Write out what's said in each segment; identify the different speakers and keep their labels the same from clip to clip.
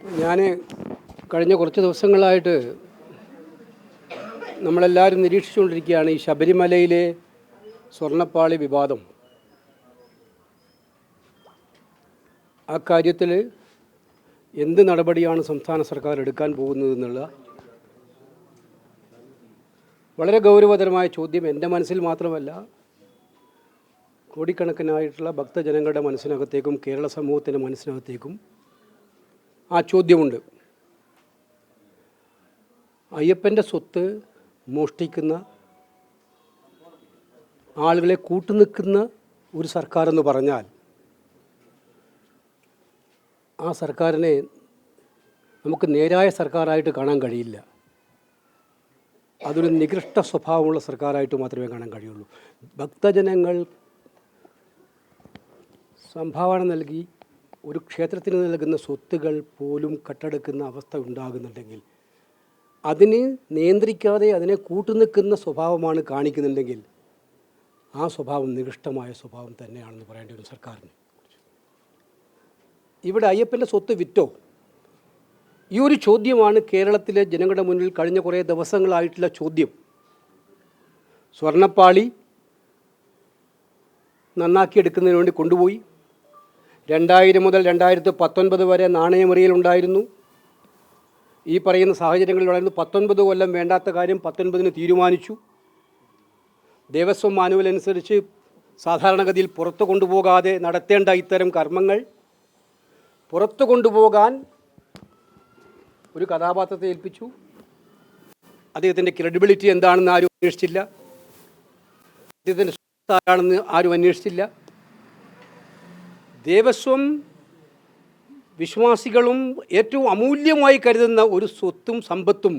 Speaker 1: ഞാൻ കഴിഞ്ഞ കുറച്ച് ദിവസങ്ങളായിട്ട് നമ്മളെല്ലാവരും നിരീക്ഷിച്ചുകൊണ്ടിരിക്കുകയാണ് ഈ ശബരിമലയിലെ സ്വർണ്ണപ്പാളി വിവാദം. ആ കാര്യത്തിൽ എന്ത് നടപടിയാണ് സംസ്ഥാന സർക്കാർ എടുക്കാൻ പോകുന്നതെന്നുള്ള വളരെ ഗൗരവതരമായ ചോദ്യം എൻ്റെ മനസ്സിൽ മാത്രമല്ല, കോടിക്കണക്കിനായിട്ടുള്ള ഭക്തജനങ്ങളുടെ മനസ്സിനകത്തേക്കും കേരള സമൂഹത്തിൻ്റെ മനസ്സിനകത്തേക്കും ആ ചോദ്യമുണ്ട്. അയ്യപ്പൻ്റെ സ്വത്ത് മോഷ്ടിക്കുന്ന ആളുകളെ കൂട്ടുനിൽക്കുന്ന ഒരു സർക്കാർ എന്ന് പറഞ്ഞാൽ ആ സർക്കാരിനെ നമുക്ക് നേരായ സർക്കാരായിട്ട് കാണാൻ കഴിയില്ല. അതൊരു നികൃഷ്ട സ്വഭാവമുള്ള സർക്കാരായിട്ട് മാത്രമേ കാണാൻ കഴിയുള്ളൂ. ഭക്തജനങ്ങൾ സംഭാവന നൽകി ഒരു ക്ഷേത്രത്തിന് നൽകുന്ന സ്വത്തുകൾ പോലും കട്ടെടുക്കുന്ന അവസ്ഥ ഉണ്ടാകുന്നുണ്ടെങ്കിൽ, അതിനെ നിയന്ത്രിക്കാതെ അതിനെ കൂട്ടുനിൽക്കുന്ന സ്വഭാവമാണ് കാണിക്കുന്നുണ്ടെങ്കിൽ, ആ സ്വഭാവം നികൃഷ്ടമായ സ്വഭാവം തന്നെയാണെന്ന് പറയേണ്ട ഒരു സർക്കാരിന്. ഇവിടെ അയ്യപ്പൻ്റെ സ്വത്ത് വിറ്റോ? ഈ ഒരു ചോദ്യമാണ് കേരളത്തിലെ ജനങ്ങളുടെ മുന്നിൽ കഴിഞ്ഞ കുറേ ദിവസങ്ങളായിട്ടുള്ള ചോദ്യം. സ്വർണ്ണപ്പാളി നന്നാക്കിയെടുക്കുന്നതിന് വേണ്ടി കൊണ്ടുപോയി. 2000 മുതൽ 2019 വരെ നാണയമുറിയിലുണ്ടായിരുന്നു. ഈ പറയുന്ന സാഹചര്യങ്ങളിൽ വളർന്നു 19 കൊല്ലം വേണ്ടാത്ത കാര്യം 19-ന് തീരുമാനിച്ചു. ദേവസ്വം മാനുവൽ അനുസരിച്ച് സാധാരണഗതിയിൽ പുറത്തു കൊണ്ടുപോകാതെ നടത്തേണ്ട ഇത്തരം കർമ്മങ്ങൾ പുറത്തു കൊണ്ടുപോകാൻ ഒരു കഥാപാത്രത്തെ ഏൽപ്പിച്ചു. അദ്ദേഹത്തിൻ്റെ ക്രെഡിബിലിറ്റി എന്താണെന്ന് ആരും അന്വേഷിച്ചില്ല. അദ്ദേഹത്തിൻ്റെ ആരാണെന്ന് ആരും അന്വേഷിച്ചില്ല. ദേവസ്വം വിശ്വാസികളും ഏറ്റവും അമൂല്യമായി കരുതുന്ന ഒരു സ്വത്തും സമ്പത്തും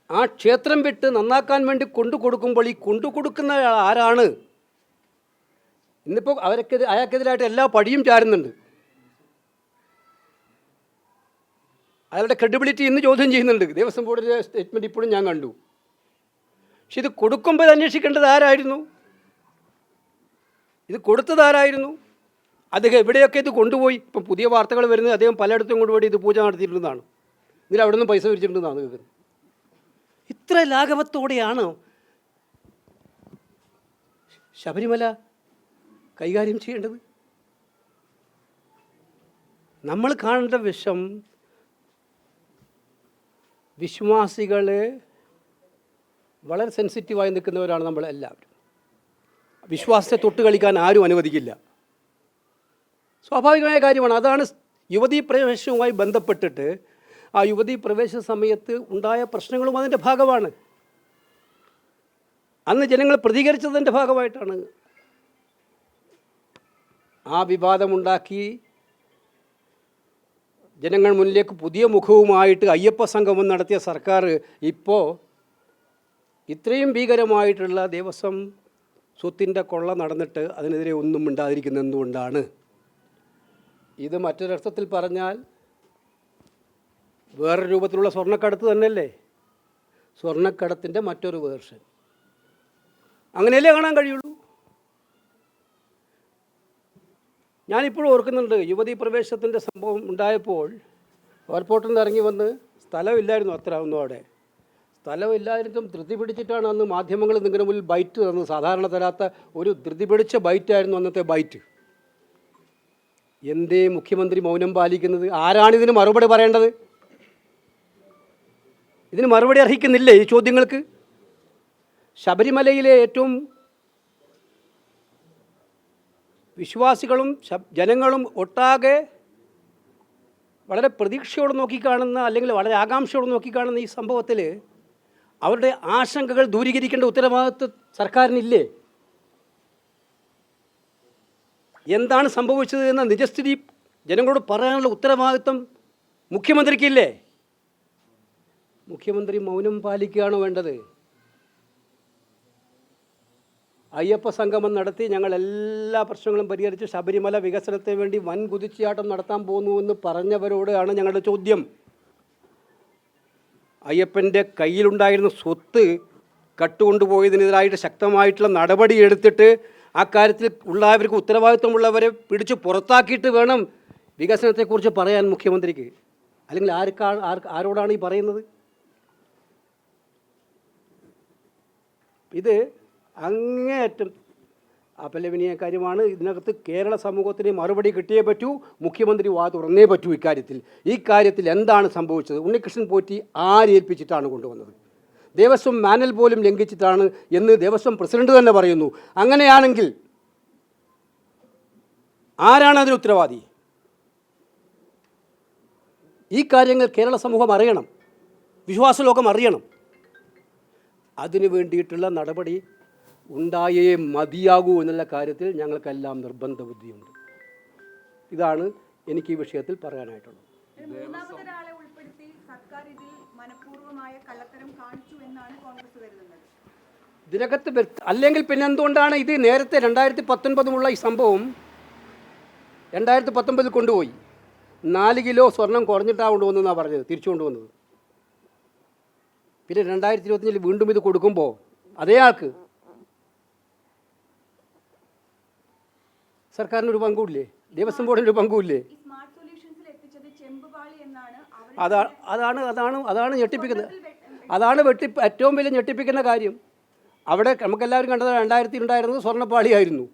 Speaker 1: ആ ക്ഷേത്രം വിട്ട് നന്നാക്കാൻ വേണ്ടി കൊണ്ടുകൊടുക്കുമ്പോൾ ഈ കൊണ്ടുകൊടുക്കുന്ന ആരാണ്? ഇന്നിപ്പോൾ അയാൾക്കെതിരായിട്ട് എല്ലാ പടിയും ചാരുന്നുണ്ട്. അയാളുടെ ക്രെഡിബിലിറ്റി ഇന്ന് ചോദ്യം ചെയ്യുന്നുണ്ട്. ദേവസ്വം ബോർഡിൻ്റെ സ്റ്റേറ്റ്മെൻറ്റ് ഇപ്പോഴും ഞാൻ കണ്ടു. പക്ഷെ ഇത് കൊടുക്കുമ്പോൾ അന്വേഷിക്കേണ്ടത് ആരായിരുന്നു? ഇത് കൊടുത്തതാരായിരുന്നു? അദ്ദേഹം എവിടെയൊക്കെ ഇത് കൊണ്ടുപോയി? ഇപ്പം പുതിയ വാർത്തകൾ വരുന്നത് അദ്ദേഹം പലയിടത്തും കൊണ്ടുപോയി ഇത് പൂജ നടത്തിയിട്ടുണ്ടെന്നാണ്. ഇതിൽ അവിടെ നിന്ന് പൈസ പിരിച്ചിട്ടുണ്ടെന്നാണ് കേൾക്കുന്നത്. ഇത്ര ലാഘവത്തോടെയാണ് ശബരിമല കൈകാര്യം ചെയ്യേണ്ടത്? നമ്മൾ കാണേണ്ട വിഷം വിശ്വാസികളെ വളരെ സെൻസിറ്റീവായി നിൽക്കുന്നവരാണ് നമ്മളെല്ലാവരും. വിശ്വാസത്തെ തൊട്ട് കളിക്കാൻ ആരും അനുവദിക്കില്ല. സ്വാഭാവികമായ കാര്യമാണ്. അതാണ് യുവതീ പ്രവേശനവുമായി ബന്ധപ്പെട്ടിട്ട് ആ യുവതീ പ്രവേശന സമയത്ത് ഉണ്ടായ പ്രശ്നങ്ങളും അതിൻ്റെ ഭാഗമാണ്. അന്ന് ജനങ്ങൾ പ്രതികരിച്ചതിൻ്റെ ഭാഗമായിട്ടാണ്. ആ വിവാദമുണ്ടാക്കി ജനങ്ങൾ മുന്നിലേക്ക് പുതിയ മുഖവുമായിട്ട് അയ്യപ്പ സംഗമം നടത്തിയ സർക്കാർ ഇപ്പോൾ ഇത്രയും ഭീകരമായിട്ടുള്ള ദേവസ്വം സ്വത്തിൻ്റെ കൊള്ള നടന്നിട്ട് അതിനെതിരെ ഒന്നും മിണ്ടാതിരിക്കുന്നത് എന്തുകൊണ്ടാണ്? ഇത് മറ്റൊരർത്ഥത്തിൽ പറഞ്ഞാൽ വേറൊരു രൂപത്തിലുള്ള സ്വർണ്ണക്കടത്ത് തന്നെയല്ലേ? സ്വർണ്ണക്കടത്തിൻ്റെ മറ്റൊരു വേർഷൻ. അങ്ങനെയല്ലേ കാണാൻ കഴിയുള്ളൂ. ഞാനിപ്പോഴും ഓർക്കുന്നുണ്ട്, യുവതീ പ്രവേശനത്തിൻ്റെ സംഭവം ഉണ്ടായപ്പോൾ എയർപോർട്ടിൽ നിന്ന് ഇറങ്ങി വന്ന് സ്ഥലമില്ലായിരുന്നു അത്ര ഒന്നും അവിടെ. സ്ഥലമില്ലായിരുന്നും ധൃതി പിടിച്ചിട്ടാണ് അന്ന് മാധ്യമങ്ങൾ നിങ്ങളുടെ മുന്നിൽ ബൈറ്റ് തന്നത്. സാധാരണ തരാത്ത ഒരു ധൃതി പിടിച്ച ബൈറ്റായിരുന്നു അന്നത്തെ ബൈറ്റ്. എന്തേ മുഖ്യമന്ത്രി മൗനം പാലിക്കുന്നത്? ആരാണിതിന് മറുപടി പറയേണ്ടത്? ഇതിന് മറുപടി അർഹിക്കുന്നില്ലേ ഈ ചോദ്യങ്ങൾക്ക്? ശബരിമലയിലെ ഏറ്റവും വിശ്വാസികളും ജനങ്ങളും ഒട്ടാകെ വളരെ പ്രതീക്ഷയോടെ നോക്കിക്കാണുന്ന, അല്ലെങ്കിൽ വളരെ ആകാംക്ഷയോടെ നോക്കിക്കാണുന്ന ഈ സംഭവത്തിൽ അവരുടെ ആശങ്കകൾ ദൂരീകരിക്കേണ്ട ഉത്തരവാദിത്വം സർക്കാരിനില്ലേ? എന്താണ് സംഭവിച്ചത് എന്ന നിജസ്ഥിതി ജനങ്ങളോട് പറയാനുള്ള ഉത്തരവാദിത്വം മുഖ്യമന്ത്രിക്കില്ലേ? മുഖ്യമന്ത്രി മൗനം പാലിക്കുകയാണോ വേണ്ടത്? അയ്യപ്പ സംഗമം നടത്തി ഞങ്ങൾ എല്ലാ പ്രശ്നങ്ങളും പരിഹരിച്ച് ശബരിമല വികസനത്തിന് വേണ്ടി വൻ കുതിച്ചുചാട്ടം നടത്താൻ പോകുന്നുവെന്ന് പറഞ്ഞവരോടാണ് ഞങ്ങളുടെ ചോദ്യം. അയ്യപ്പൻ്റെ കയ്യിലുണ്ടായിരുന്ന സ്വത്ത് കട്ടുകൊണ്ടുപോയതിനെതിരായിട്ട് ശക്തമായിട്ടുള്ള നടപടി എടുത്തിട്ട് ആ കാര്യത്തിൽ ഉള്ളവർക്ക് ഉത്തരവാദിത്വമുള്ളവരെ പിടിച്ച് പുറത്താക്കിയിട്ട് വേണം വികസനത്തെക്കുറിച്ച് പറയാൻ മുഖ്യമന്ത്രിക്ക്, അല്ലെങ്കിൽ ആരോടാണ് ഈ പറയുന്നത്? ഇത് അങ്ങേയറ്റം അപലപനീയ കാര്യമാണ്. ഇതിനകത്ത് കേരള സമൂഹത്തിന് മറുപടി കിട്ടിയേ പറ്റൂ. മുഖ്യമന്ത്രി തുറന്നേ പറ്റൂ ഇക്കാര്യത്തിൽ. ഈ കാര്യത്തിൽ എന്താണ് സംഭവിച്ചത്? ഉണ്ണികൃഷ്ണൻ പോറ്റി ആരേൽപ്പിച്ചിട്ടാണ് കൊണ്ടുവന്നത്? ദേവസ്വം മാനുവൽ പോലും ലംഘിച്ചിട്ടാണ് എന്ന് ദേവസ്വം പ്രസിഡന്റ് തന്നെ പറയുന്നു. അങ്ങനെയാണെങ്കിൽ ആരാണ് അതിന് ഉത്തരവാദി? ഈ കാര്യങ്ങൾ കേരള സമൂഹം അറിയണം, വിശ്വാസലോകം അറിയണം. അതിനു വേണ്ടിയിട്ടുള്ള നടപടി ഉണ്ടായേ മതിയാകൂ എന്നുള്ള കാര്യത്തിൽ ഞങ്ങൾക്കെല്ലാം നിർബന്ധ ബുദ്ധിയുണ്ട്. ഇതാണ് എനിക്ക് ഈ വിഷയത്തിൽ പറയാനായിട്ടുള്ളത്. ഇതിനകത്ത് അല്ലെങ്കിൽ പിന്നെ എന്തുകൊണ്ടാണ് ഇത് നേരത്തെ 2019 ഈ സംഭവം 2019 കൊണ്ടുപോയി 4 കിലോ സ്വർണം കുറഞ്ഞിട്ടാണ് കൊണ്ടുവന്നതെന്നാണ് പറഞ്ഞത്, തിരിച്ചു കൊണ്ടുവന്നത്. പിന്നെ 2025 വീണ്ടും ഇത് കൊടുക്കുമ്പോൾ അതേ ആൾക്ക് സർക്കാരിനൊരു പങ്കുമില്ലേ? ദേവസ്വം ബോർഡിനൊരു പങ്കുമില്ലേ? അതാണ് ഞെട്ടിപ്പിക്കുന്നത്. അതാണ് ഏറ്റവും വലിയ ഞെട്ടിപ്പിക്കുന്ന കാര്യം. അവിടെ നമുക്കെല്ലാവരും കണ്ടത് 2000 ഉണ്ടായിരുന്നത് സ്വർണ്ണപ്പാളിയായിരുന്നു.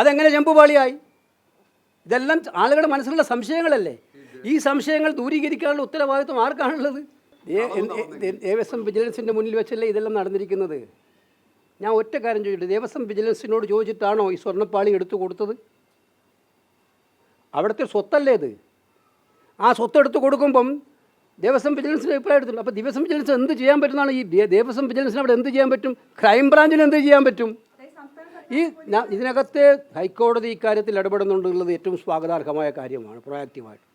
Speaker 1: അതെങ്ങനെ ചെമ്പുപാളിയായി? ഇതെല്ലാം ആളുകളുടെ മനസ്സിലുള്ള സംശയങ്ങളല്ലേ? ഈ സംശയങ്ങൾ ദൂരീകരിക്കാനുള്ള ഉത്തരവാദിത്വം ആർക്കാണുള്ളത്? ദേവസ്വം വിജിലൻസിൻ്റെ മുന്നിൽ വെച്ചല്ലേ ഇതെല്ലാം നടന്നിരിക്കുന്നത്. ഞാൻ ഒറ്റ കാര്യം ചോദിച്ചിട്ട്, ദേവസ്വം വിജിലൻസിനോട് ചോദിച്ചിട്ടാണോ ഈ സ്വർണ്ണപ്പാളി എടുത്തു കൊടുത്തത്? അവിടുത്തെ സ്വത്തല്ലേ ഇത്? ആ സ്വത്ത് എടുത്ത് കൊടുക്കുമ്പം ദേവസ്വം വിജിലൻസിന് അഭിപ്രായം എടുത്തിട്ടുണ്ട്. അപ്പോൾ ദേവസ്വം വിജിലൻസ് എന്ത് ചെയ്യാൻ പറ്റുന്നതാണ്? ഈ ദേവസ്വം വിജിലൻസിന് അവിടെ എന്ത് ചെയ്യാൻ പറ്റും? ക്രൈംബ്രാഞ്ചിന് എന്ത് ചെയ്യാൻ പറ്റും? ഇതിനകത്ത് ഹൈക്കോടതി ഇക്കാര്യത്തിൽ ഇടപെടുന്നുണ്ടെന്നുള്ളത് ഏറ്റവും സ്വാഗതാർഹമായ കാര്യമാണ്, പ്രൊയാക്റ്റീവായിട്ട്.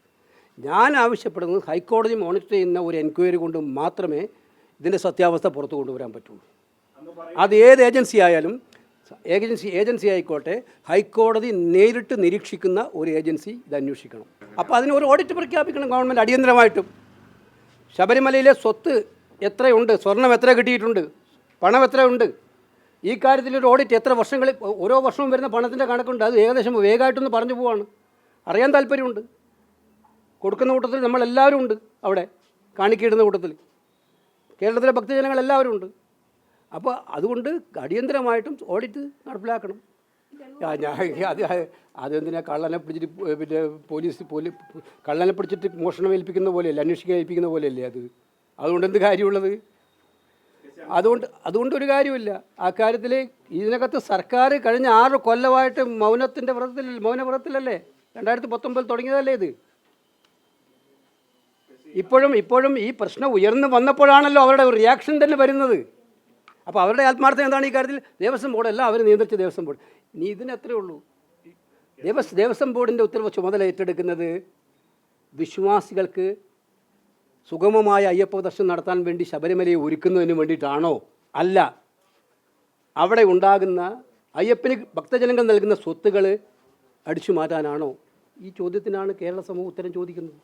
Speaker 1: ഞാൻ ആവശ്യപ്പെടുന്നത് ഹൈക്കോടതി മോണിറ്റർ ചെയ്യുന്ന ഒരു എൻക്വയറി കൊണ്ട് മാത്രമേ ഇതിൻ്റെ സത്യാവസ്ഥ പുറത്തു കൊണ്ടുവരാൻ പറ്റുള്ളൂ. അത് ഏത് ഏജൻസി ആയാലും, ഏജൻസി ആയിക്കോട്ടെ, ഹൈക്കോടതി നേരിട്ട് നിരീക്ഷിക്കുന്ന ഒരു ഏജൻസി ഇത് അന്വേഷിക്കണം. അപ്പോൾ അതിന് ഒരു ഓഡിറ്റ് പ്രഖ്യാപിക്കണം ഗവൺമെൻറ് അടിയന്തരമായിട്ടും. ശബരിമലയിലെ സ്വത്ത് എത്രയുണ്ട്, സ്വർണം എത്ര കിട്ടിയിട്ടുണ്ട്, പണം എത്രയുണ്ട്, ഈ കാര്യത്തിലൊരു ഓഡിറ്റ് എത്ര വർഷങ്ങളിൽ, ഓരോ വർഷവും വരുന്ന പണത്തിൻ്റെ കണക്കുണ്ട്. അത് ഏകദേശം വേഗമായിട്ടൊന്ന് പറഞ്ഞു പോവാണ്. അറിയാൻ താല്പര്യമുണ്ട്. കൊടുക്കുന്ന കൂട്ടത്തിൽ നമ്മളെല്ലാവരും ഉണ്ട്, അവിടെ കാണിക്കിടുന്ന കൂട്ടത്തിൽ കേരളത്തിലെ ഭക്തജനങ്ങളെല്ലാവരും ഉണ്ട്. അപ്പോൾ അതുകൊണ്ട് അടിയന്തരമായിട്ടും ഓഡിറ്റ് നടപ്പിലാക്കണം. അതെന്തിനാ കള്ളനെ പിടിച്ചിട്ട് പിന്നെ കള്ളനെ പിടിച്ചിട്ട് മോഷണം ഏൽപ്പിക്കുന്ന പോലെയല്ലേ, അന്വേഷിക്കാൻ ഏൽപ്പിക്കുന്ന പോലെയല്ലേ അത്? അതുകൊണ്ട് എന്ത് കാര്യമുള്ളത്? അതുകൊണ്ടൊരു കാര്യമില്ല. ആ കാര്യത്തിൽ ഇതിനകത്ത് സർക്കാർ കഴിഞ്ഞ 6 കൊല്ലമായിട്ട് മൗനവ്രതത്തിലല്ലേ? 2019 തുടങ്ങിയതല്ലേ ഇത്? ഇപ്പോഴും ഈ പ്രശ്നം ഉയർന്നു വന്നപ്പോഴാണല്ലോ അവരുടെ റിയാക്ഷൻ തന്നെ വരുന്നത്. അപ്പോൾ അവരുടെ ആത്മാർത്ഥം എന്താണ് ഈ കാര്യത്തിൽ? ദേവസ്വം ബോർഡല്ല, അവർ നിയന്ത്രിച്ച ദേവസ്വം ബോർഡ്. ഇതിനത്രേ ഉള്ളൂ. ദേവസ്വം ബോർഡിൻ്റെ ഉത്തരവ് ചുമതല ഏറ്റെടുക്കുന്നത് വിശ്വാസികൾക്ക് സുഗമമായ അയ്യപ്പ ദർശനം നടത്താൻ വേണ്ടി ശബരിമലയെ ഒരുക്കുന്നതിന് വേണ്ടിയിട്ടാണോ? അല്ല, അവിടെ ഉണ്ടാകുന്ന അയ്യപ്പന് ഭക്തജനങ്ങൾ നൽകുന്ന സ്വത്തുകൾ അടിച്ചു മാറ്റാനാണോ? ഈ ചോദ്യത്തിനാണ് കേരള സമൂഹം ഉത്തരം ചോദിക്കുന്നത്.